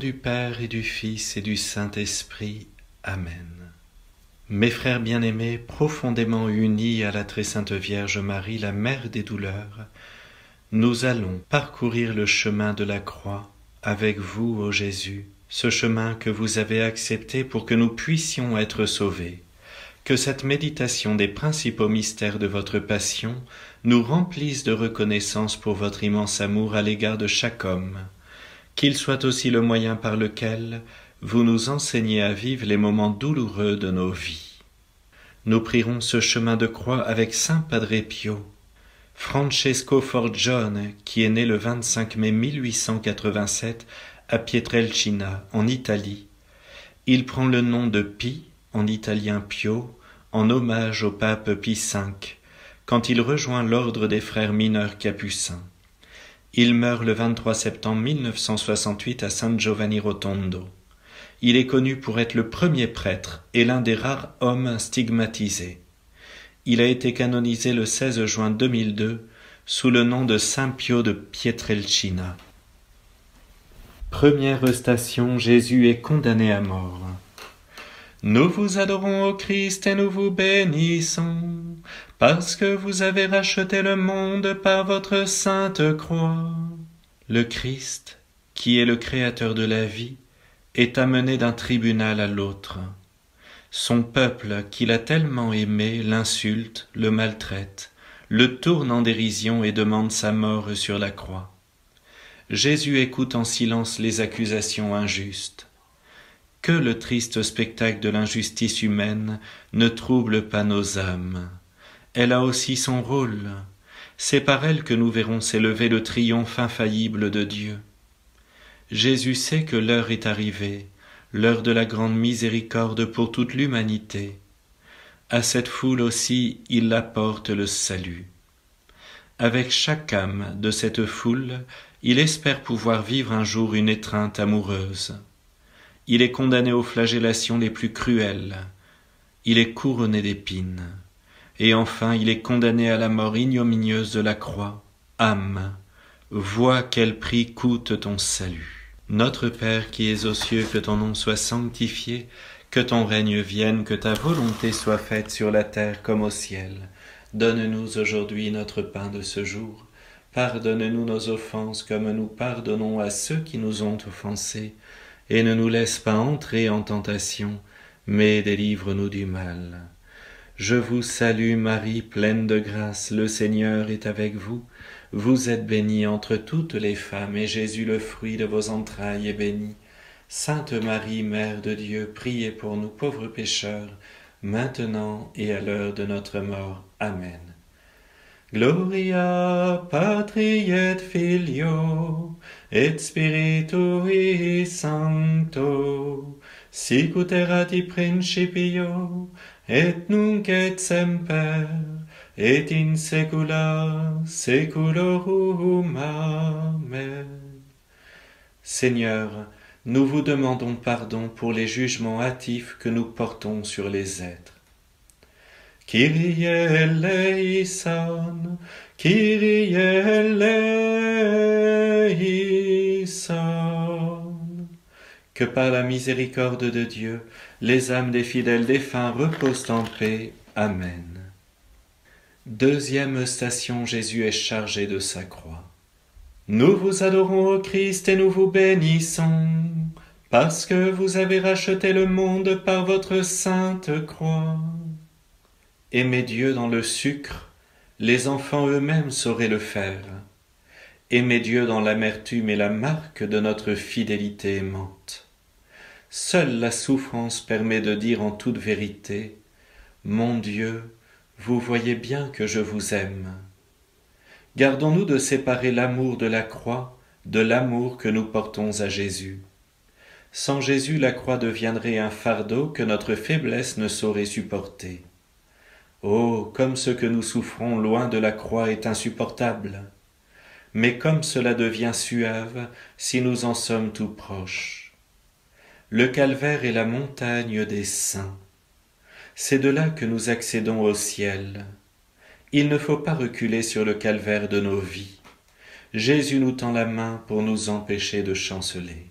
du Père et du Fils et du Saint-Esprit. Amen. Mes frères bien-aimés, profondément unis à la très sainte Vierge Marie, la Mère des douleurs, nous allons parcourir le chemin de la croix avec vous, ô Jésus, ce chemin que vous avez accepté pour que nous puissions être sauvés. Que cette méditation des principaux mystères de votre passion nous remplisse de reconnaissance pour votre immense amour à l'égard de chaque homme, qu'il soit aussi le moyen par lequel vous nous enseignez à vivre les moments douloureux de nos vies. Nous prierons ce chemin de croix avec Saint Padre Pio, Francesco Forgione, qui est né le 25 mai 1887 à Pietrelcina, en Italie. Il prend le nom de Pie, en italien Pio, en hommage au pape Pie V, quand il rejoint l'ordre des frères mineurs capucins. Il meurt le 23 septembre 1968 à San Giovanni Rotondo. Il est connu pour être le premier prêtre et l'un des rares hommes stigmatisés. Il a été canonisé le 16 juin 2002 sous le nom de Saint Pio de Pietrelcina. Première station, Jésus est condamné à mort. Nous vous adorons, ô Christ, et nous vous bénissons, parce que vous avez racheté le monde par votre sainte croix. Le Christ, qui est le créateur de la vie, est amené d'un tribunal à l'autre. Son peuple, qu'il a tellement aimé, l'insulte, le maltraite, le tourne en dérision et demande sa mort sur la croix. Jésus écoute en silence les accusations injustes. Que le triste spectacle de l'injustice humaine ne trouble pas nos âmes. Elle a aussi son rôle. C'est par elle que nous verrons s'élever le triomphe infaillible de Dieu. Jésus sait que l'heure est arrivée, l'heure de la grande miséricorde pour toute l'humanité. À cette foule aussi, il apporte le salut. Avec chaque âme de cette foule, il espère pouvoir vivre un jour une étreinte amoureuse. Il est condamné aux flagellations les plus cruelles. Il est couronné d'épines. Et enfin, il est condamné à la mort ignominieuse de la croix. Âme, vois quel prix coûte ton salut. Notre Père qui es aux cieux, que ton nom soit sanctifié, que ton règne vienne, que ta volonté soit faite sur la terre comme au ciel. Donne-nous aujourd'hui notre pain de ce jour. Pardonne-nous nos offenses comme nous pardonnons à ceux qui nous ont offensés. Et ne nous laisse pas entrer en tentation, mais délivre-nous du mal. Je vous salue Marie, pleine de grâce, le Seigneur est avec vous. Vous êtes bénie entre toutes les femmes, et Jésus, le fruit de vos entrailles, est béni. Sainte Marie, Mère de Dieu, priez pour nous pauvres pécheurs, maintenant et à l'heure de notre mort. Amen. Gloria Patri et Filio et Spiritui Sancto, sicut erat in principio, et nunc et semper, et in saecula saeculorum. Amen. Seigneur, nous vous demandons pardon pour les jugements hâtifs que nous portons sur les êtres. Kyrie eleison, Kyrie eleison. Que par la miséricorde de Dieu, les âmes des fidèles défunts reposent en paix. Amen. Deuxième station, Jésus est chargé de sa croix. Nous vous adorons, ô Christ, et nous vous bénissons, parce que vous avez racheté le monde par votre sainte croix. Aimer Dieu dans le sucre, les enfants eux-mêmes sauraient le faire. Aimer Dieu dans l'amertume est la marque de notre fidélité aimante. Seule la souffrance permet de dire en toute vérité « Mon Dieu, vous voyez bien que je vous aime ». Gardons-nous de séparer l'amour de la croix de l'amour que nous portons à Jésus. Sans Jésus, la croix deviendrait un fardeau que notre faiblesse ne saurait supporter. Oh, comme ce que nous souffrons loin de la croix est insupportable, mais comme cela devient suave si nous en sommes tout proches. Le calvaire est la montagne des saints. C'est de là que nous accédons au ciel. Il ne faut pas reculer sur le calvaire de nos vies. Jésus nous tend la main pour nous empêcher de chanceler.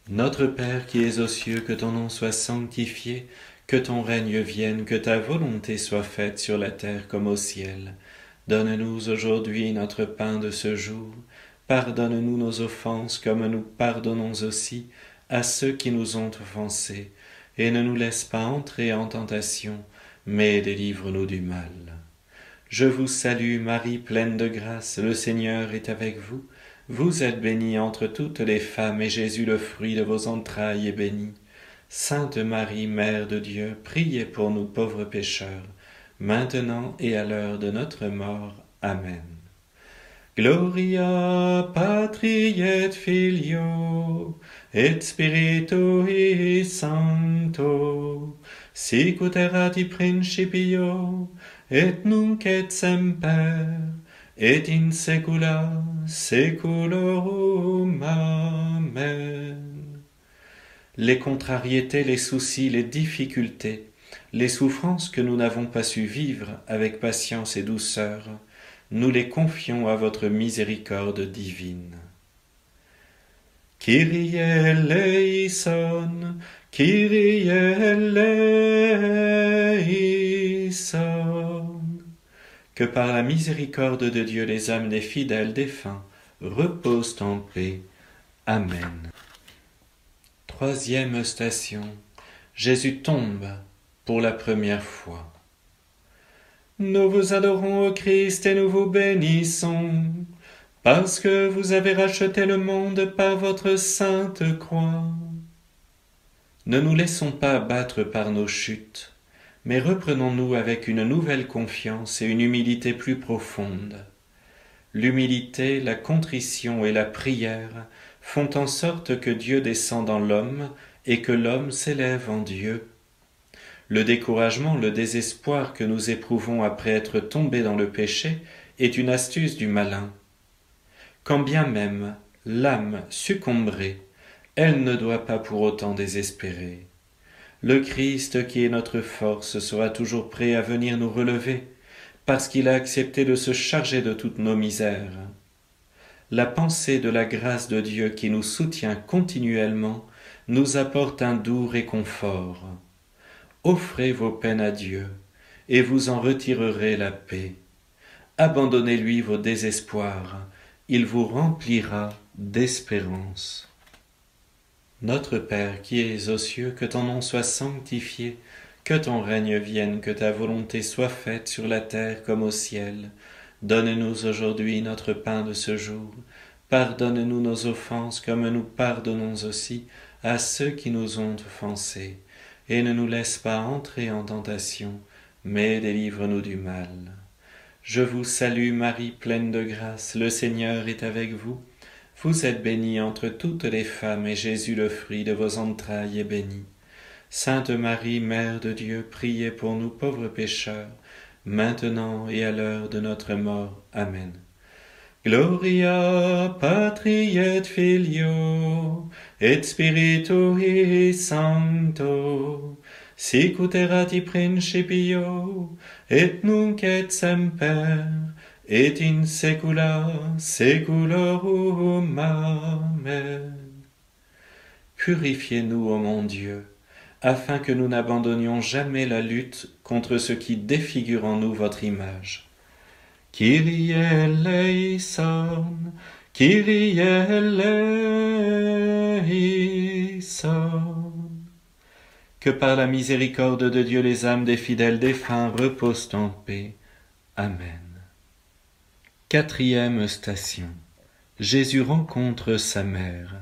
Notre Père qui es aux cieux, que ton nom soit sanctifié, que ton règne vienne, que ta volonté soit faite sur la terre comme au ciel. Donne-nous aujourd'hui notre pain de ce jour. Pardonne-nous nos offenses comme nous pardonnons aussi à ceux qui nous ont offensés. Et ne nous laisse pas entrer en tentation, mais délivre-nous du mal. Je vous salue Marie, pleine de grâce, le Seigneur est avec vous. Vous êtes bénie entre toutes les femmes, et Jésus, le fruit de vos entrailles, est béni. Sainte Marie, Mère de Dieu, priez pour nous pauvres pécheurs, maintenant et à l'heure de notre mort. Amen. Gloria Patri et Filio et Spiritui Sancto, sicut erat in principio et nunc et semper et in saecula saeculorum. Amen. Les contrariétés, les soucis, les difficultés, les souffrances que nous n'avons pas su vivre avec patience et douceur, nous les confions à votre miséricorde divine. Kyrie eleison, Kyrie eleison. Que par la miséricorde de Dieu les âmes des fidèles défunts reposent en paix. Amen. Troisième station. Jésus tombe pour la première fois. Nous vous adorons, ô Christ, et nous vous bénissons, parce que vous avez racheté le monde par votre sainte croix. Ne nous laissons pas abattre par nos chutes, mais reprenons-nous avec une nouvelle confiance et une humilité plus profonde. L'humilité, la contrition et la prière font en sorte que Dieu descend dans l'homme et que l'homme s'élève en Dieu. Le découragement, le désespoir que nous éprouvons après être tombés dans le péché est une astuce du malin. Quand bien même l'âme succomberait, elle ne doit pas pour autant désespérer. Le Christ qui est notre force sera toujours prêt à venir nous relever, parce qu'il a accepté de se charger de toutes nos misères. La pensée de la grâce de Dieu qui nous soutient continuellement nous apporte un doux réconfort. Offrez vos peines à Dieu, et vous en retirerez la paix. Abandonnez-lui vos désespoirs, il vous remplira d'espérance. Notre Père qui es aux cieux, que ton nom soit sanctifié, que ton règne vienne, que ta volonté soit faite sur la terre comme au ciel. Donne-nous aujourd'hui notre pain de ce jour. Pardonne-nous nos offenses comme nous pardonnons aussi à ceux qui nous ont offensés. Et ne nous laisse pas entrer en tentation, mais délivre-nous du mal. Je vous salue Marie, pleine de grâce, le Seigneur est avec vous. Vous êtes bénie entre toutes les femmes, et Jésus, le fruit de vos entrailles, est béni. Sainte Marie, Mère de Dieu, priez pour nous pauvres pécheurs, maintenant et à l'heure de notre mort. Amen. Gloria Patri et Filio et Spiritui Sancto, sicut erat in principio et nunc et semper et in saecula saeculorum. Amen. Purifiez-nous, ô mon Dieu, afin que nous n'abandonnions jamais la lutte contre ce qui défigure en nous votre image. Kyrie eleison, Kyrie eleison. Que par la miséricorde de Dieu les âmes des fidèles défunts reposent en paix. Amen. Quatrième station. Jésus rencontre sa mère.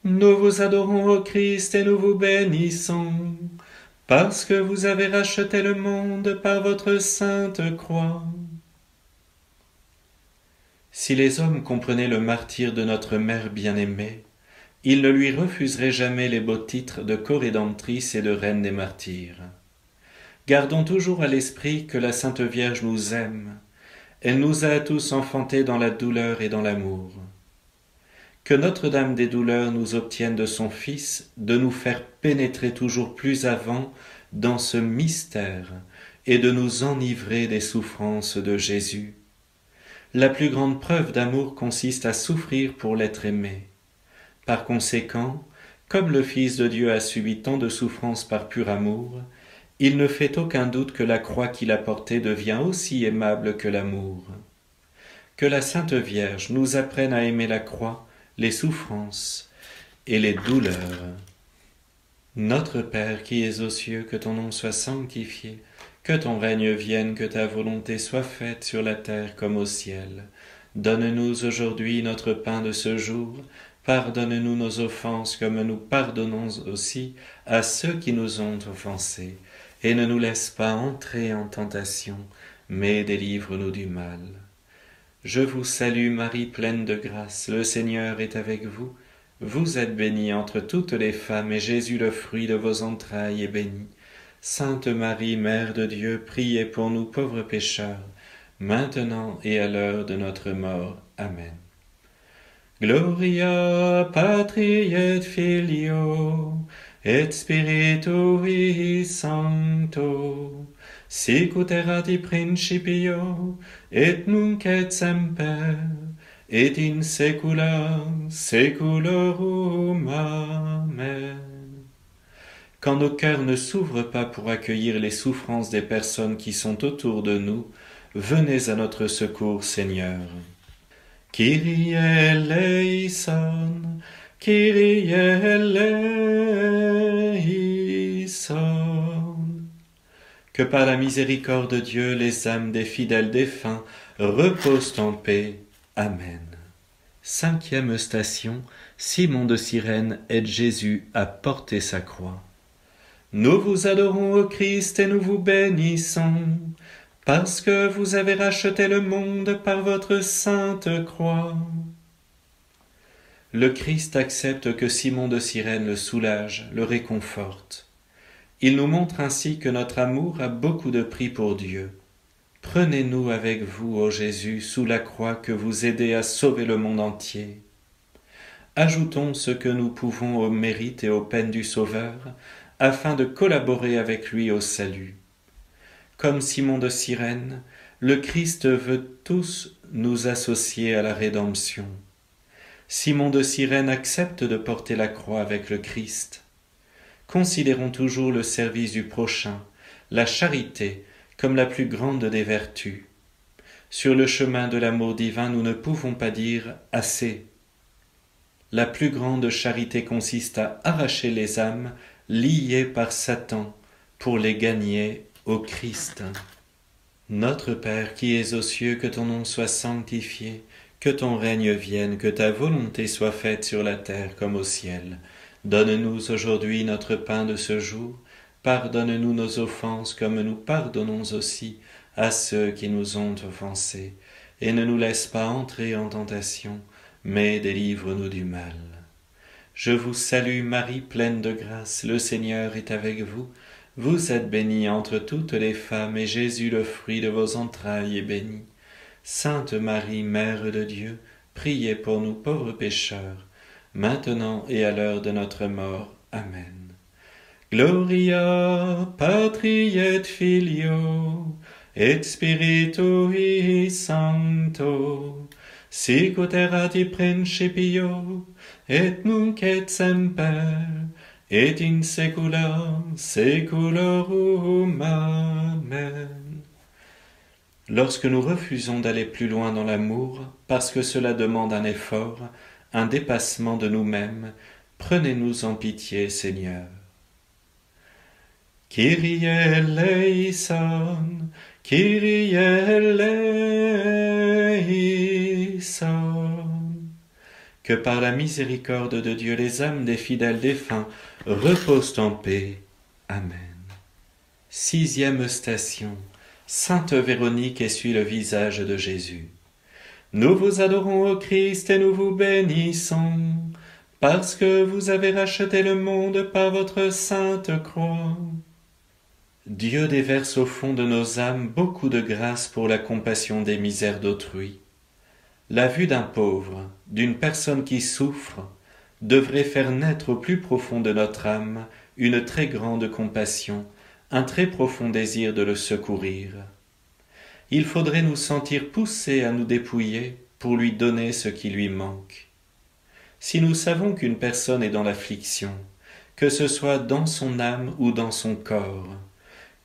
Nous vous adorons, ô Christ, et nous vous bénissons, parce que vous avez racheté le monde par votre sainte croix. Si les hommes comprenaient le martyre de notre mère bien-aimée, ils ne lui refuseraient jamais les beaux titres de corédemptrice et de reine des martyrs. Gardons toujours à l'esprit que la Sainte Vierge nous aime. Elle nous a tous enfantés dans la douleur et dans l'amour. Que Notre-Dame des douleurs nous obtienne de son Fils de nous faire pénétrer toujours plus avant dans ce mystère et de nous enivrer des souffrances de Jésus. La plus grande preuve d'amour consiste à souffrir pour l'être aimé. Par conséquent, Comme le Fils de Dieu a subi tant de souffrances par pur amour, il ne fait aucun doute que la croix qu'il a portée devient aussi aimable que l'amour. Que la Sainte Vierge nous apprenne à aimer la croix, les souffrances et les douleurs. Notre Père qui es aux cieux, que ton nom soit sanctifié, que ton règne vienne, que ta volonté soit faite sur la terre comme au ciel. Donne-nous aujourd'hui notre pain de ce jour. Pardonne-nous nos offenses comme nous pardonnons aussi à ceux qui nous ont offensés. Et ne nous laisse pas entrer en tentation, mais délivre-nous du mal. Je vous salue Marie, pleine de grâce, le Seigneur est avec vous. Vous êtes bénie entre toutes les femmes, et Jésus, le fruit de vos entrailles, est béni. Sainte Marie, Mère de Dieu, priez pour nous pauvres pécheurs, maintenant et à l'heure de notre mort. Amen. Gloria Patri et Filio et Spiritui Sancto, sic ut erat in principio et nunc et semper et in saecula saeculorum. Amen. Quand nos cœurs ne s'ouvrent pas pour accueillir les souffrances des personnes qui sont autour de nous, venez à notre secours, Seigneur. Kyrie eleison, Kyrie eleison. Que par la miséricorde de Dieu, les âmes des fidèles défunts reposent en paix. Amen. 5e station, Simon de Cyrène aide Jésus à porter sa croix. Nous vous adorons, ô Christ, et nous vous bénissons, parce que vous avez racheté le monde par votre sainte croix. Le Christ accepte que Simon de Cyrène le soulage, le réconforte. Il nous montre ainsi que notre amour a beaucoup de prix pour Dieu. Prenez-nous avec vous, ô Jésus, sous la croix que vous aidez à sauver le monde entier. Ajoutons ce que nous pouvons au mérite et aux peines du Sauveur, afin de collaborer avec lui au salut. Comme Simon de Cyrène, le Christ veut tous nous associer à la rédemption. Simon de Cyrène accepte de porter la croix avec le Christ. Considérons toujours le service du prochain, la charité, comme la plus grande des vertus. Sur le chemin de l'amour divin, nous ne pouvons pas dire « assez ». La plus grande charité consiste à arracher les âmes liées par Satan pour les gagner au Christ. Notre Père qui es aux cieux, que ton nom soit sanctifié, que ton règne vienne, que ta volonté soit faite sur la terre comme au ciel. Donne-nous aujourd'hui notre pain de ce jour. Pardonne-nous nos offenses comme nous pardonnons aussi à ceux qui nous ont offensés. Et ne nous laisse pas entrer en tentation, mais délivre-nous du mal. Je vous salue Marie, pleine de grâce, le Seigneur est avec vous. Vous êtes bénie entre toutes les femmes, et Jésus, le fruit de vos entrailles, est béni. Sainte Marie, Mère de Dieu, priez pour nous pauvres pécheurs, maintenant et à l'heure de notre mort. Amen. Gloria Patri et Filio et Spiritui Sancto, sic ut erat in principio et nunc et semper et in saecula saeculorum. Amen. Lorsque nous refusons d'aller plus loin dans l'amour, parce que cela demande un effort, un dépassement de nous-mêmes, prenez-nous en pitié, Seigneur. Kyrie eleison, Kyrie eleison. Que par la miséricorde de Dieu, les âmes des fidèles défunts reposent en paix. Amen. 6e station. Sainte Véronique essuie le visage de Jésus. Nous vous adorons, ô Christ, et nous vous bénissons, parce que vous avez racheté le monde par votre sainte croix. Dieu déverse au fond de nos âmes beaucoup de grâce pour la compassion des misères d'autrui. La vue d'un pauvre, d'une personne qui souffre, devrait faire naître au plus profond de notre âme une très grande compassion, un très profond désir de le secourir. Il faudrait nous sentir poussés à nous dépouiller pour lui donner ce qui lui manque. Si nous savons qu'une personne est dans l'affliction, que ce soit dans son âme ou dans son corps,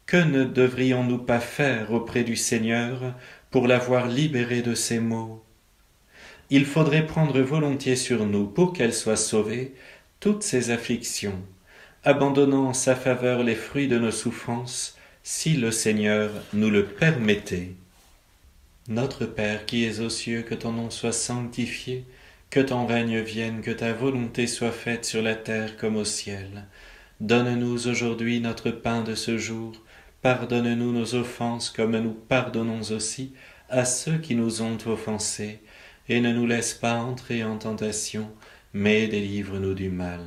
que ne devrions-nous pas faire auprès du Seigneur pour l'avoir libérée de ces maux? Il faudrait prendre volontiers sur nous, pour qu'elle soit sauvée, toutes ces afflictions, abandonnant en sa faveur les fruits de nos souffrances, si le Seigneur nous le permettait. Notre Père qui es aux cieux, que ton nom soit sanctifié, que ton règne vienne, que ta volonté soit faite sur la terre comme au ciel. Donne-nous aujourd'hui notre pain de ce jour. Pardonne-nous nos offenses comme nous pardonnons aussi à ceux qui nous ont offensés. Et ne nous laisse pas entrer en tentation, mais délivre-nous du mal.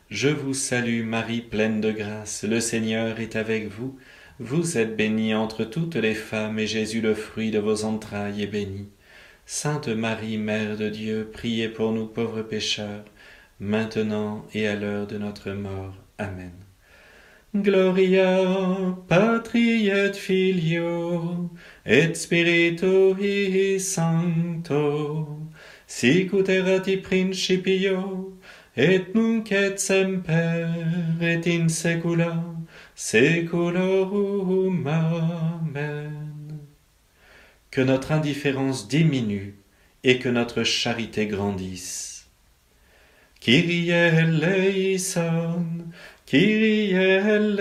Je vous salue Marie, pleine de grâce, le Seigneur est avec vous. Vous êtes bénie entre toutes les femmes, et Jésus, le fruit de vos entrailles, est béni. Sainte Marie, Mère de Dieu, priez pour nous pauvres pécheurs, maintenant et à l'heure de notre mort. Amen. Gloria Patri et Filio et Spiritui Sancto, sic ut erat in principio et nunc et semper et in saecula saeculorum. Amen. Que notre indifférence diminue et que notre charité grandisse. Kyrie eleison, Kyrie eleison.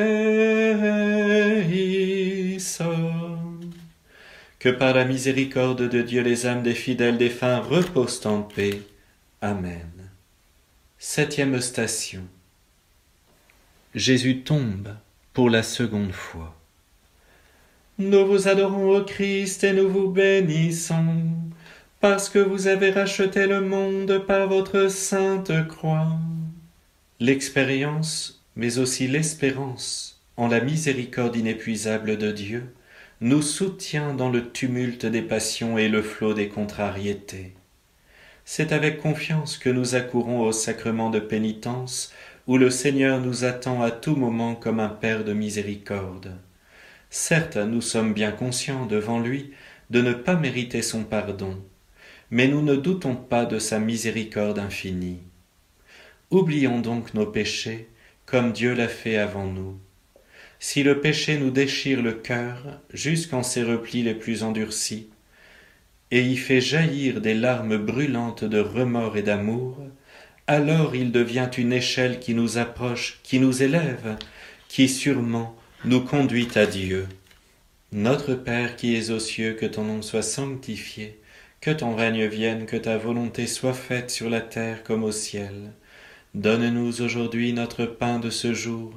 Que par la miséricorde de Dieu les âmes des fidèles défunts reposent en paix. Amen. 7e station. Jésus tombe pour la seconde fois. Nous vous adorons, ô Christ, et nous vous bénissons, parce que vous avez racheté le monde par votre sainte croix. L'expérience, mais aussi l'espérance en la miséricorde inépuisable de Dieu, nous soutient dans le tumulte des passions et le flot des contrariétés. C'est avec confiance que nous accourons au sacrement de pénitence, où le Seigneur nous attend à tout moment comme un Père de miséricorde. Certes, nous sommes bien conscients devant lui de ne pas mériter son pardon, mais nous ne doutons pas de sa miséricorde infinie. Oublions donc nos péchés, comme Dieu l'a fait avant nous. Si le péché nous déchire le cœur jusqu'en ses replis les plus endurcis, et y fait jaillir des larmes brûlantes de remords et d'amour, alors il devient une échelle qui nous approche, qui nous élève, qui sûrement nous conduit à Dieu. Notre Père qui es aux cieux, que ton nom soit sanctifié, que ton règne vienne, que ta volonté soit faite sur la terre comme au ciel. Donne-nous aujourd'hui notre pain de ce jour.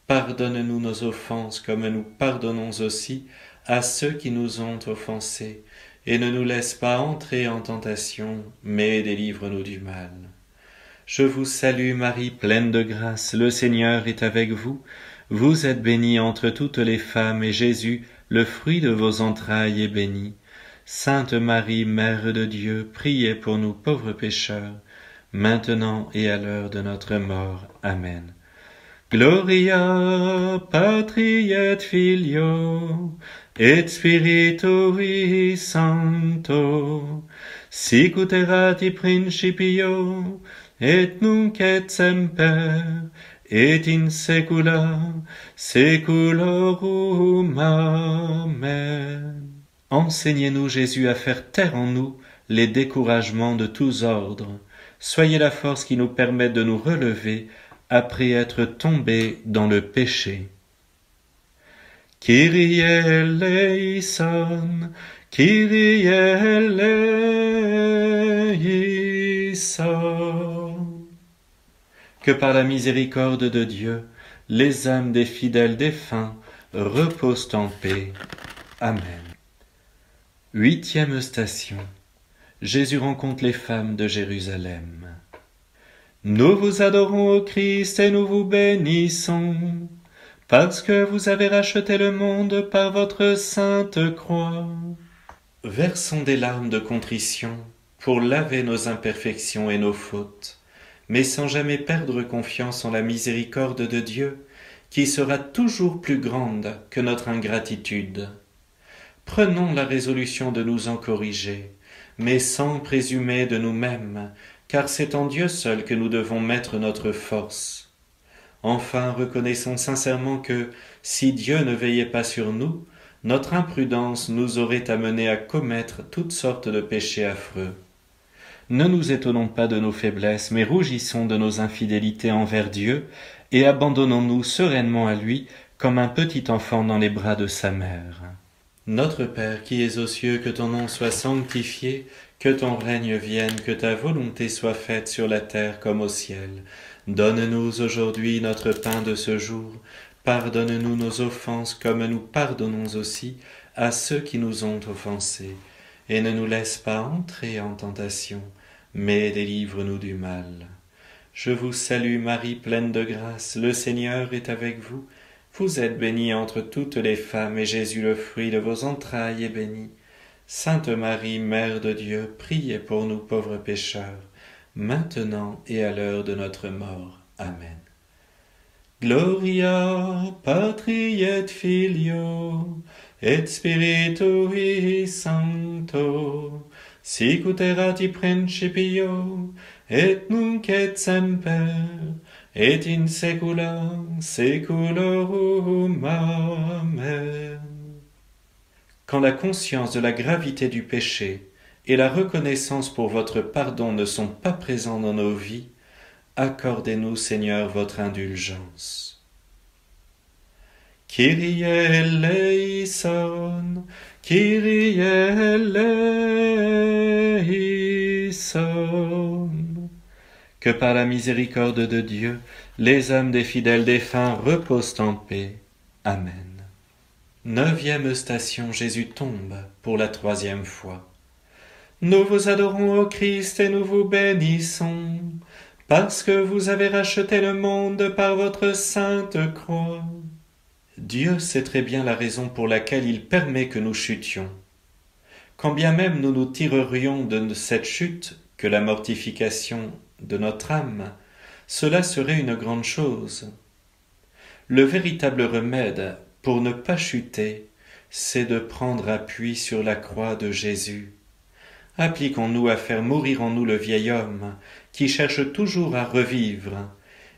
Pardonne-nous nos offenses comme nous pardonnons aussi à ceux qui nous ont offensés. Et ne nous laisse pas entrer en tentation, mais délivre-nous du mal. Je vous salue Marie, pleine de grâce, le Seigneur est avec vous. Vous êtes bénie entre toutes les femmes, et Jésus, le fruit de vos entrailles, est béni. Sainte Marie, Mère de Dieu, priez pour nous pauvres pécheurs, maintenant et à l'heure de notre mort. Amen. Gloria Patri et Filio et Spiritui Sancto, sic ut erat in principio et nunc et semper et in saecula saeculorum. Amen. Enseignez-nous, Jésus, à faire taire en nous les découragements de tous ordres. Soyez la force qui nous permet de nous relever après être tombés dans le péché. Kyrie eleison, Kyrie eleison. Que par la miséricorde de Dieu, les âmes des fidèles défunts reposent en paix. Amen. 8e station. Jésus rencontre les femmes de Jérusalem. Nous vous adorons, ô Christ, et nous vous bénissons, parce que vous avez racheté le monde par votre sainte croix. Versons des larmes de contrition pour laver nos imperfections et nos fautes, mais sans jamais perdre confiance en la miséricorde de Dieu, qui sera toujours plus grande que notre ingratitude. Prenons la résolution de nous en corriger, mais sans présumer de nous-mêmes car c'est en Dieu seul que nous devons mettre notre force. Enfin, reconnaissons sincèrement que, si Dieu ne veillait pas sur nous, notre imprudence nous aurait amenés à commettre toutes sortes de péchés affreux. Ne nous étonnons pas de nos faiblesses, mais rougissons de nos infidélités envers Dieu, et abandonnons-nous sereinement à lui, comme un petit enfant dans les bras de sa mère. Notre Père qui es aux cieux, que ton nom soit sanctifié, que ton règne vienne, que ta volonté soit faite sur la terre comme au ciel. Donne-nous aujourd'hui notre pain de ce jour. Pardonne-nous nos offenses comme nous pardonnons aussi à ceux qui nous ont offensés. Et ne nous laisse pas entrer en tentation, mais délivre-nous du mal. Je vous salue Marie, pleine de grâce, le Seigneur est avec vous. Vous êtes bénie entre toutes les femmes, et Jésus, le fruit de vos entrailles, est béni. Sainte Marie, Mère de Dieu, priez pour nous pauvres pécheurs, maintenant et à l'heure de notre mort. Amen. Gloria Patri et Filio et Spiritui Sancto, sicut erat in principio et nunc et semper et in saecula saeculorum. Amen. Quand la conscience de la gravité du péché et la reconnaissance pour votre pardon ne sont pas présents dans nos vies, accordez-nous, Seigneur, votre indulgence. Kyrie eleison, Kyrie eleison. Que par la miséricorde de Dieu, les âmes des fidèles défunts reposent en paix. Amen. 9e station, Jésus tombe pour la 3e fois. Nous vous adorons, ô Christ, et nous vous bénissons, parce que vous avez racheté le monde par votre sainte croix. Dieu sait très bien la raison pour laquelle il permet que nous chutions. Quand bien même nous nous tirerions de cette chute que la mortification de notre âme, cela serait une grande chose. Le véritable remède pour ne pas chuter, c'est de prendre appui sur la croix de Jésus. Appliquons-nous à faire mourir en nous le vieil homme qui cherche toujours à revivre,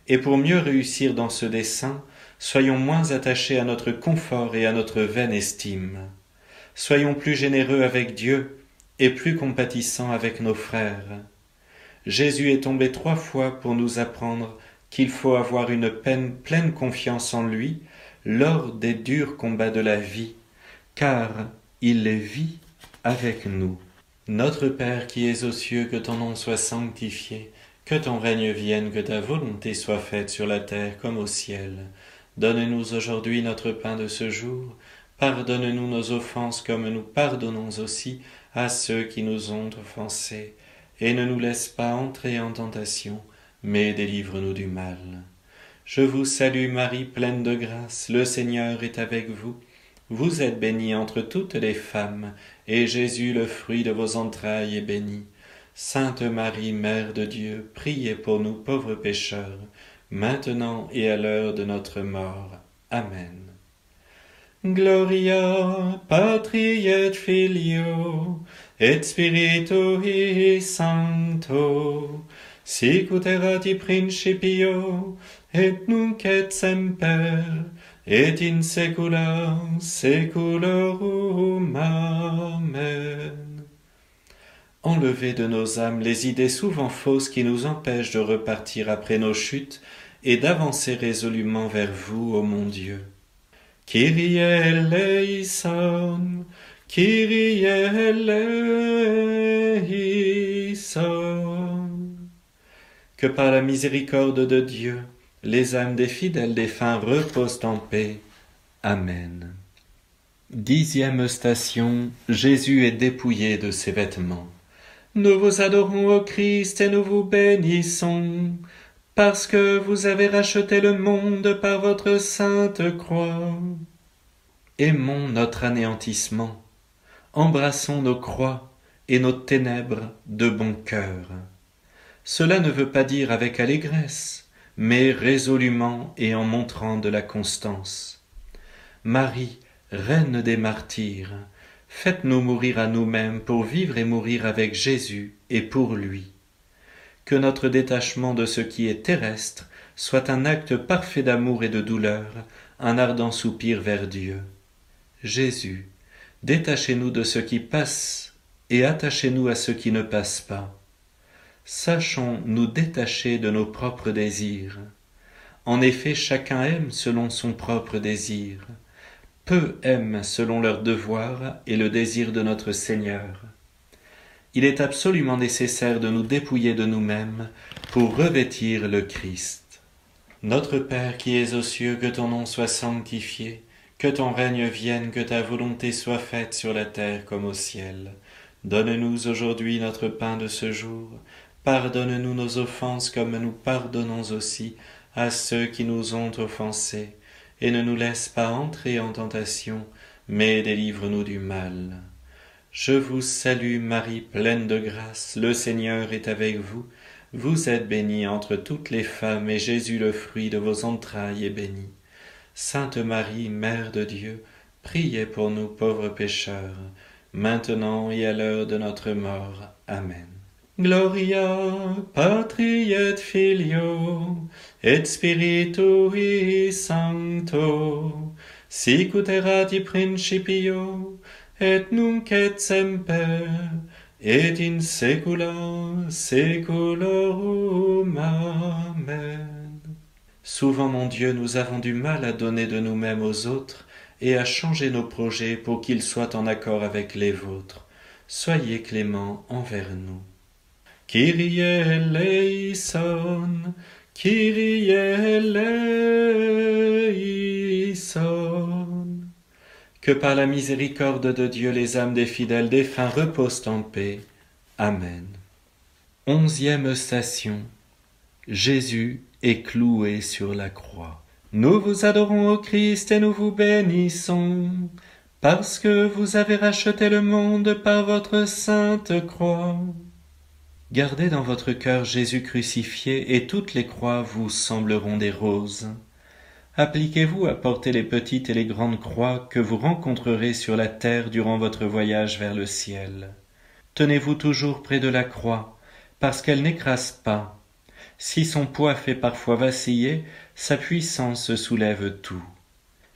et pour mieux réussir dans ce dessein, soyons moins attachés à notre confort et à notre vaine estime. Soyons plus généreux avec Dieu et plus compatissants avec nos frères. Jésus est tombé 3 fois pour nous apprendre qu'il faut avoir une pleine confiance en lui lors des durs combats de la vie, car il les vit avec nous. Notre Père qui es aux cieux, que ton nom soit sanctifié, que ton règne vienne, que ta volonté soit faite sur la terre comme au ciel. Donne-nous aujourd'hui notre pain de ce jour. Pardonne-nous nos offenses comme nous pardonnons aussi à ceux qui nous ont offensés. Et ne nous laisse pas entrer en tentation, mais délivre-nous du mal. Je vous salue Marie, pleine de grâce, le Seigneur est avec vous. Vous êtes bénie entre toutes les femmes, et Jésus, le fruit de vos entrailles, est béni. Sainte Marie, Mère de Dieu, priez pour nous pauvres pécheurs, maintenant et à l'heure de notre mort. Amen. Gloria Patri et Filio et Spiritui Sancto, sicut erat in principio et nunc et semper et in saecula saeculorum. Amen. Enlevez de nos âmes les idées souvent fausses qui nous empêchent de repartir après nos chutes et d'avancer résolument vers vous, ô mon Dieu. Kyrie eleison, Kyrie eleison. Que par la miséricorde de Dieu, les âmes des fidèles défunts reposent en paix. Amen. 10e station, Jésus est dépouillé de ses vêtements. Nous vous adorons, ô Christ, et nous vous bénissons, parce que vous avez racheté le monde par votre sainte croix. Aimons notre anéantissement, embrassons nos croix et nos ténèbres de bon cœur. Cela ne veut pas dire avec allégresse, mais résolument et en montrant de la constance. Marie, Reine des martyrs, faites-nous mourir à nous-mêmes pour vivre et mourir avec Jésus et pour lui. que notre détachement de ce qui est terrestre soit un acte parfait d'amour et de douleur, un ardent soupir vers Dieu. Jésus, détachez-nous de ce qui passe et attachez-nous à ce qui ne passe pas. Sachons nous détacher de nos propres désirs. En effet, chacun aime selon son propre désir. Peu aiment selon leur devoir et le désir de notre Seigneur. Il est absolument nécessaire de nous dépouiller de nous-mêmes pour revêtir le Christ. Notre Père qui es aux cieux, que ton nom soit sanctifié, que ton règne vienne, que ta volonté soit faite sur la terre comme au ciel. Donne-nous aujourd'hui notre pain de ce jour. Pardonne-nous nos offenses comme nous pardonnons aussi à ceux qui nous ont offensés. Et ne nous laisse pas entrer en tentation, mais délivre-nous du mal. Je vous salue Marie, pleine de grâce, le Seigneur est avec vous. Vous êtes bénie entre toutes les femmes, et Jésus, le fruit de vos entrailles, est béni. Sainte Marie, Mère de Dieu, priez pour nous pauvres pécheurs, maintenant et à l'heure de notre mort. Amen. Gloria Patri et Filio et Spiritui Sancto, sic ut erat in principio et nunc et semper et in saecula saeculorum. Amen. Souvent, mon Dieu, nous avons du mal à donner de nous-mêmes aux autres et à changer nos projets pour qu'ils soient en accord avec les vôtres. Soyez clément envers nous. Kyrie eleison, Kyrie eleison. Que par la miséricorde de Dieu les âmes des fidèles défunts reposent en paix. Amen. 11e station. Jésus est cloué sur la croix. Nous vous adorons, ô Christ, et nous vous bénissons, parce que vous avez racheté le monde par votre sainte croix. Gardez dans votre cœur Jésus crucifié, et toutes les croix vous sembleront des roses. Appliquez-vous à porter les petites et les grandes croix que vous rencontrerez sur la terre durant votre voyage vers le ciel. Tenez-vous toujours près de la croix, parce qu'elle n'écrase pas. Si son poids fait parfois vaciller, sa puissance soulève tout.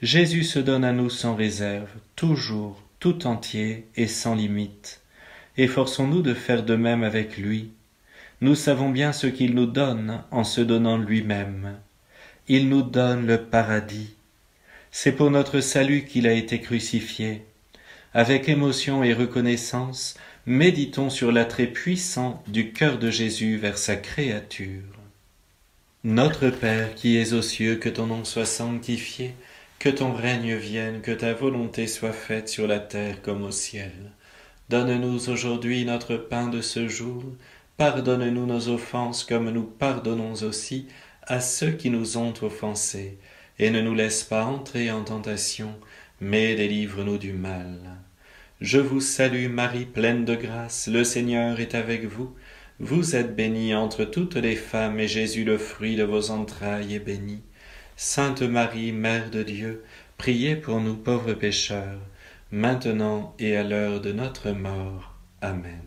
Jésus se donne à nous sans réserve, toujours, tout entier et sans limite. Efforçons-nous de faire de même avec lui. Nous savons bien ce qu'il nous donne en se donnant lui-même. Il nous donne le paradis. C'est pour notre salut qu'il a été crucifié. Avec émotion et reconnaissance, méditons sur l'attrait puissant du cœur de Jésus vers sa créature. Notre Père qui es aux cieux, que ton nom soit sanctifié, que ton règne vienne, que ta volonté soit faite sur la terre comme au ciel. Donne-nous aujourd'hui notre pain de ce jour. Pardonne-nous nos offenses comme nous pardonnons aussi à ceux qui nous ont offensés. Et ne nous laisse pas entrer en tentation, mais délivre-nous du mal. Je vous salue Marie, pleine de grâce, le Seigneur est avec vous. Vous êtes bénie entre toutes les femmes, et Jésus, le fruit de vos entrailles, est béni. Sainte Marie, Mère de Dieu, priez pour nous pauvres pécheurs, maintenant et à l'heure de notre mort. Amen.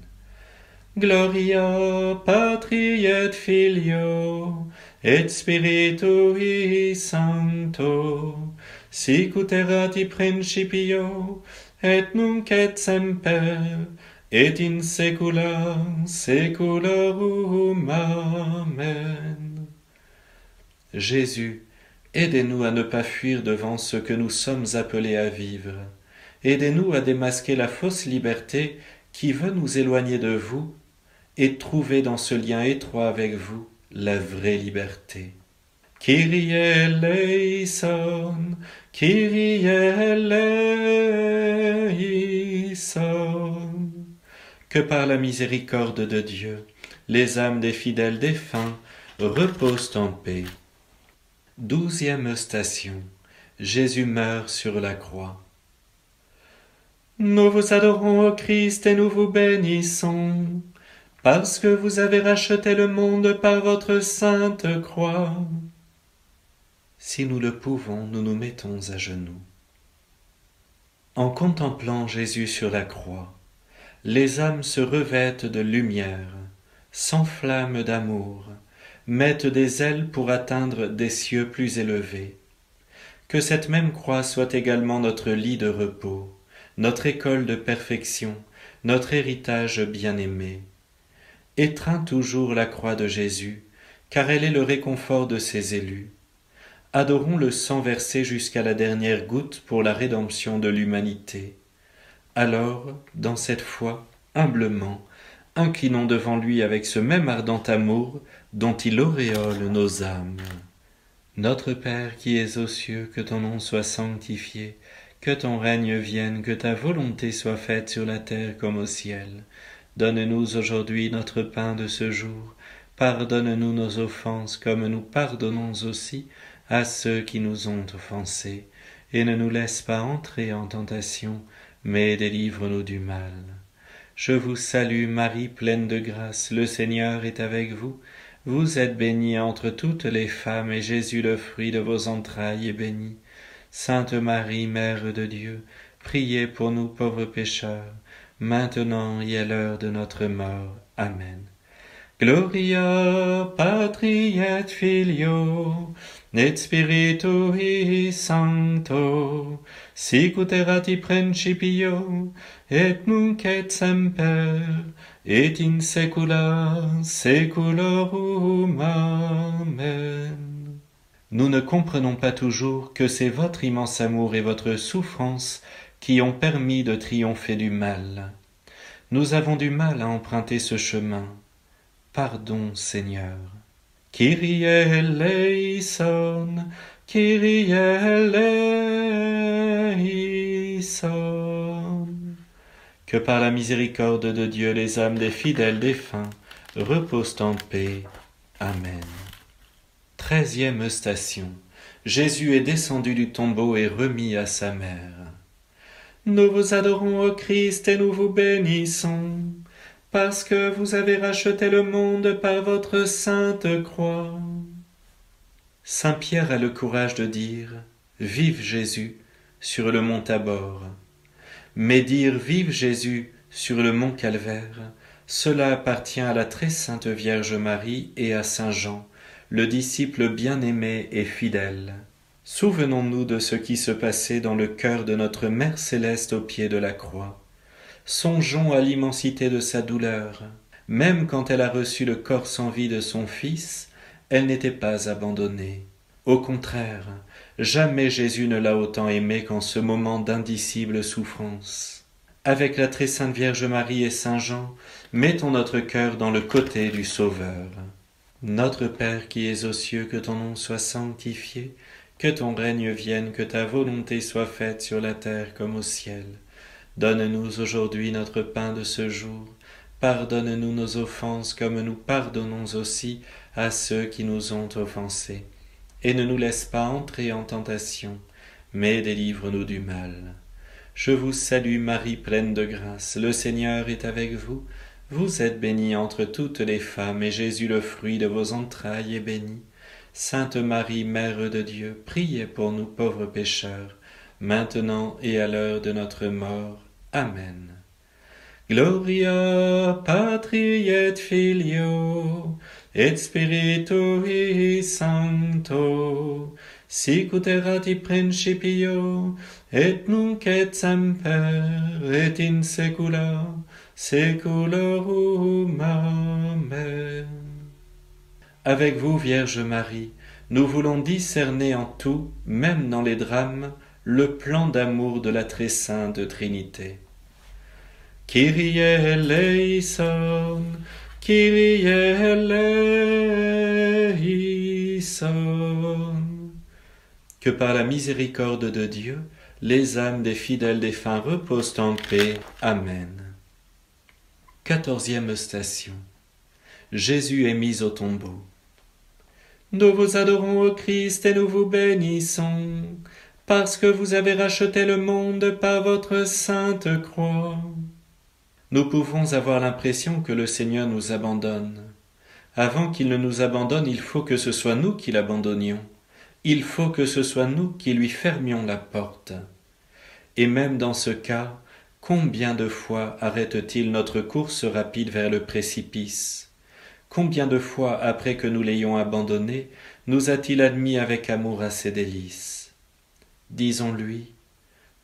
Gloria Patri et Filio et Spiritui Sancto, sic ut erat in principio et nunc et semper et in saecula saeculorum. Amen. Jésus, aidez-nous à ne pas fuir devant ce que nous sommes appelés à vivre. Aidez-nous à démasquer la fausse liberté qui veut nous éloigner de vous et trouver dans ce lien étroit avec vous la vraie liberté. Kyrie eleison, Kyrie eleison. Que par la miséricorde de Dieu, les âmes des fidèles défunts reposent en paix. 12e station. Jésus meurt sur la croix. Nous vous adorons, ô Christ, et nous vous bénissons, parce que vous avez racheté le monde par votre sainte croix. Si nous le pouvons, nous nous mettons à genoux. En contemplant Jésus sur la croix, les âmes se revêtent de lumière, s'enflamment d'amour, mettent des ailes pour atteindre des cieux plus élevés. Que cette même croix soit également notre lit de repos, notre école de perfection, notre héritage bien-aimé. Étreins toujours la croix de Jésus, car elle est le réconfort de ses élus. Adorons le sang versé jusqu'à la dernière goutte pour la rédemption de l'humanité. Alors, dans cette foi, humblement, inclinons devant lui avec ce même ardent amour dont il auréole nos âmes. Notre Père qui es aux cieux, que ton nom soit sanctifié, que ton règne vienne, que ta volonté soit faite sur la terre comme au ciel. Donne-nous aujourd'hui notre pain de ce jour. Pardonne-nous nos offenses comme nous pardonnons aussi à ceux qui nous ont offensés. Et ne nous laisse pas entrer en tentation, mais délivre-nous du mal. Je vous salue Marie, pleine de grâce, le Seigneur est avec vous. Vous êtes bénie entre toutes les femmes, et Jésus, le fruit de vos entrailles, est béni. Sainte Marie, Mère de Dieu, priez pour nous pauvres pécheurs, maintenant et à l'heure de notre mort. Amen. Gloria Patri et Filio, et Spiritui Sancto, sic ut erat in principio, et nunc et semper, et in saecula saeculorum. Amen. Nous ne comprenons pas toujours que c'est votre immense amour et votre souffrance qui ont permis de triompher du mal. Nous avons du mal à emprunter ce chemin. Pardon, Seigneur. Kyrie eleison, Kyrie eleison. Que par la miséricorde de Dieu les âmes des fidèles défunts reposent en paix. Amen. 13e station. Jésus est descendu du tombeau et remis à sa mère. Nous vous adorons, ô Christ, et nous vous bénissons, parce que vous avez racheté le monde par votre sainte croix. Saint Pierre a le courage de dire « Vive Jésus » sur le mont Tabor. Mais dire « Vive Jésus » sur le mont Calvaire, cela appartient à la très sainte Vierge Marie et à Saint Jean, le disciple bien-aimé et fidèle. Souvenons-nous de ce qui se passait dans le cœur de notre Mère céleste au pied de la croix. Songeons à l'immensité de sa douleur. Même quand elle a reçu le corps sans vie de son Fils, elle n'était pas abandonnée. Au contraire, jamais Jésus ne l'a autant aimée qu'en ce moment d'indicible souffrance. Avec la très sainte Vierge Marie et Saint Jean, mettons notre cœur dans le côté du Sauveur. Notre Père qui es aux cieux, que ton nom soit sanctifié, que ton règne vienne, que ta volonté soit faite sur la terre comme au ciel. Donne-nous aujourd'hui notre pain de ce jour. Pardonne-nous nos offenses comme nous pardonnons aussi à ceux qui nous ont offensés. Et ne nous laisse pas entrer en tentation, mais délivre-nous du mal. Je vous salue Marie, pleine de grâce, le Seigneur est avec vous. Vous êtes bénie entre toutes les femmes, et Jésus, le fruit de vos entrailles, est béni. Sainte Marie, Mère de Dieu, priez pour nous pauvres pécheurs, maintenant et à l'heure de notre mort. Amen. Gloria Patri et Filio, et Spiritui Sancto, sic ut erat in principio, et nunc et semper, et in saecula saeculorum. Amen. Avec vous, Vierge Marie, nous voulons discerner en tout, même dans les drames, le plan d'amour de la très sainte Trinité. Kyrie eleison, Kyrie eleison. Que par la miséricorde de Dieu, les âmes des fidèles défunts reposent en paix. Amen. 14e station. Jésus est mis au tombeau. Nous vous adorons, ô Christ, et nous vous bénissons, parce que vous avez racheté le monde par votre sainte croix. Nous pouvons avoir l'impression que le Seigneur nous abandonne. Avant qu'il ne nous abandonne, il faut que ce soit nous qui l'abandonnions. Il faut que ce soit nous qui lui fermions la porte. Et même dans ce cas, combien de fois arrête-t-il notre course rapide vers le précipice? Combien de fois, après que nous l'ayons abandonné, nous a-t-il admis avec amour à ses délices? Disons-lui,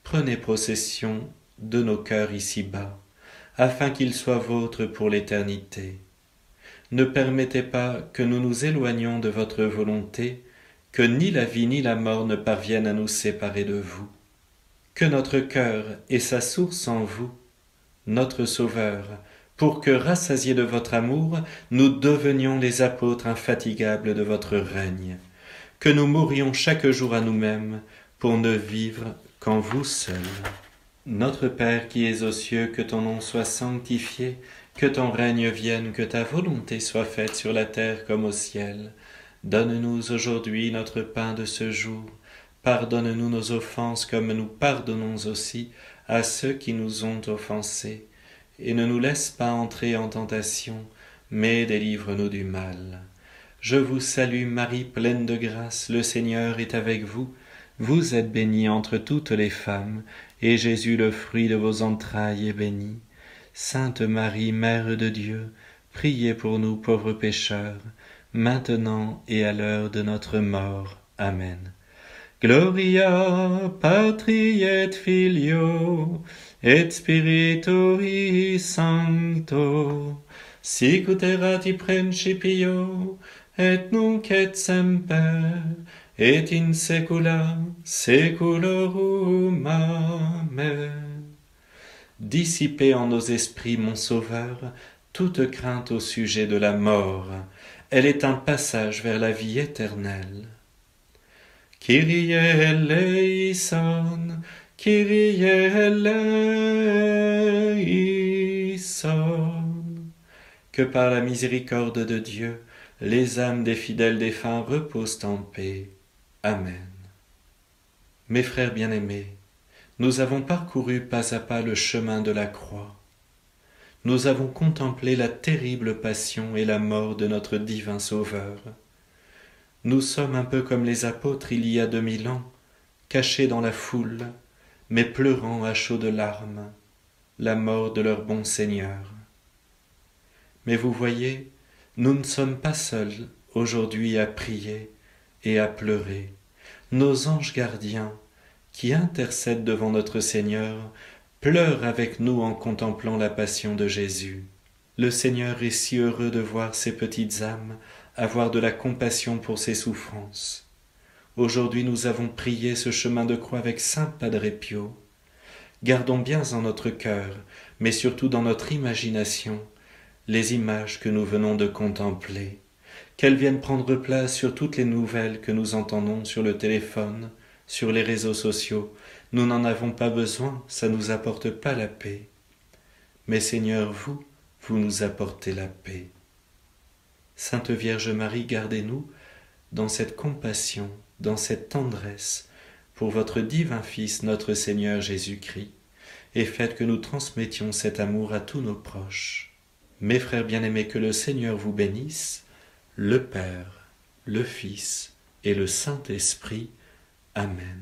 prenez possession de nos cœurs ici-bas, afin qu'ils soient vôtres pour l'éternité. Ne permettez pas que nous nous éloignions de votre volonté, que ni la vie ni la mort ne parviennent à nous séparer de vous. Que notre cœur ait sa source en vous, notre Sauveur, pour que, rassasiés de votre amour, nous devenions les apôtres infatigables de votre règne, que nous mourions chaque jour à nous-mêmes pour ne vivre qu'en vous seul. Notre Père qui es aux cieux, que ton nom soit sanctifié, que ton règne vienne, que ta volonté soit faite sur la terre comme au ciel. Donne-nous aujourd'hui notre pain de ce jour. Pardonne-nous nos offenses comme nous pardonnons aussi à ceux qui nous ont offensés. Et ne nous laisse pas entrer en tentation, mais délivre-nous du mal. Je vous salue Marie, pleine de grâce, le Seigneur est avec vous. Vous êtes bénie entre toutes les femmes, et Jésus, le fruit de vos entrailles, est béni. Sainte Marie, Mère de Dieu, priez pour nous pauvres pécheurs, maintenant et à l'heure de notre mort. Amen. Gloria Patri et Filio et Spiritui Sancto, sic ut erat in principio et nunc et semper et in saecula saeculorum. Amen. Dissipez en nos esprits, mon Sauveur, toute crainte au sujet de la mort. Elle est un passage vers la vie éternelle. Kyrie eleison, Kyrie eleison. Que par la miséricorde de Dieu, les âmes des fidèles défunts reposent en paix. Amen. Mes frères bien-aimés, nous avons parcouru pas à pas le chemin de la croix. Nous avons contemplé la terrible passion et la mort de notre divin Sauveur. Nous sommes un peu comme les apôtres il y a 2000 ans, cachés dans la foule, mais pleurant à chaudes larmes la mort de leur bon Seigneur. Mais vous voyez, nous ne sommes pas seuls aujourd'hui à prier et à pleurer. Nos anges gardiens, qui intercèdent devant notre Seigneur, pleurent avec nous en contemplant la passion de Jésus. Le Seigneur est si heureux de voir ces petites âmes avoir de la compassion pour ses souffrances. Aujourd'hui, nous avons prié ce chemin de croix avec Saint Padre Pio. Gardons bien en notre cœur, mais surtout dans notre imagination, les images que nous venons de contempler, qu'elles viennent prendre place sur toutes les nouvelles que nous entendons sur le téléphone, sur les réseaux sociaux. Nous n'en avons pas besoin, ça ne nous apporte pas la paix. Mais Seigneur, vous nous apportez la paix. Sainte Vierge Marie, gardez-nous dans cette compassion, dans cette tendresse, pour votre divin Fils, notre Seigneur Jésus-Christ, et faites que nous transmettions cet amour à tous nos proches. Mes frères bien-aimés, que le Seigneur vous bénisse, le Père, le Fils et le Saint-Esprit. Amen.